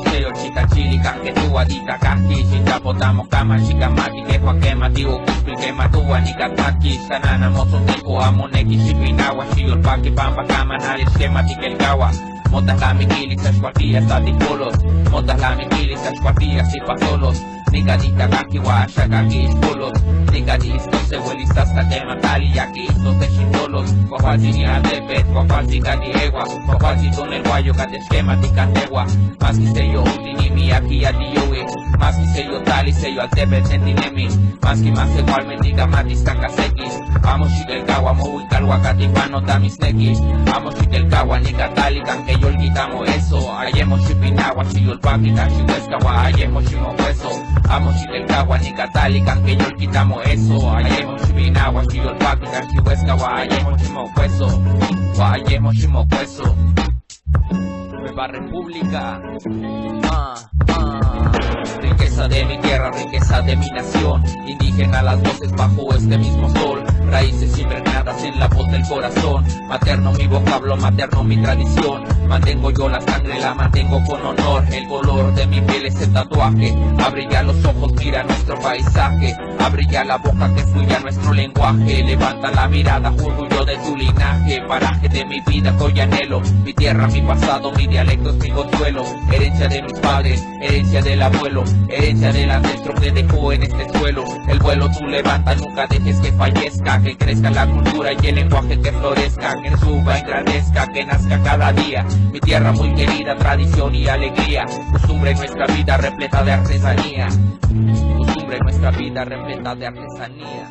seo chita chili kanke tua dita kaki Shinta potamo kama shikamati ke kwa kema tigo kuspi kema tua nikataki Sanana moson tipo amoneki shipinawa Shiyol paki pamba kama nari skema tikelkawa Motas la mikilik sa shwatia sa tipolos Motas la mikilik sa shwatia si pasolos Nikadita kaki wa shakaki ispolos Nikadisto se huelistas katema tali yaki istos de shindolos Kwafalsi ni adepet, kwafalsi kadiewa Kwafalsi ton el guayo kate esquema tikantewa Maski seyo utinimi aquí adiowe Maski seyo tali seyo altepet sentinemi Maski mas igualmente kamatis kankasekis Amo shikelkawa mo wikalwakati pano tamisnekis Amo shikelkawa nikatali kanke yol quitamo eso Ayemo shipinawa shiyol paki kashiweskawa Ayemo shimohueso Amo shikelkawa nikatali kanke yol quitamo eso Ayemo shipinawa shiyol paki kashiweskawa Ayemo shimohueso Ayemo shimohueso Nueva República Riqueza de mi tierra, riqueza de mi nación Indígena las voces bajo este mismo sol Raíces impregnadas en la voz del corazón Materno mi vocablo, materno mi tradición Mantengo yo la sangre, la mantengo con honor El color de mi piel es el tatuaje Abre ya los ojos, mira nuestro paisaje Abre ya la boca que fluya nuestro lenguaje Levanta la mirada, orgullo de tu linaje Paraje de mi vida que hoy anhelo Mi tierra, mi pasado, mi dialecto es mi consuelo Herencia de mis padres, herencia del abuelo Herencia del ancestro que dejó en este suelo El vuelo tú levanta, nunca dejes que fallezca Que crezca la cultura y el lenguaje que florezca Que suba, engrandezca, que nazca cada día Mi tierra muy querida, tradición y alegría Costumbre en nuestra vida repleta de artesanía Costumbre en nuestra vida repleta de artesanía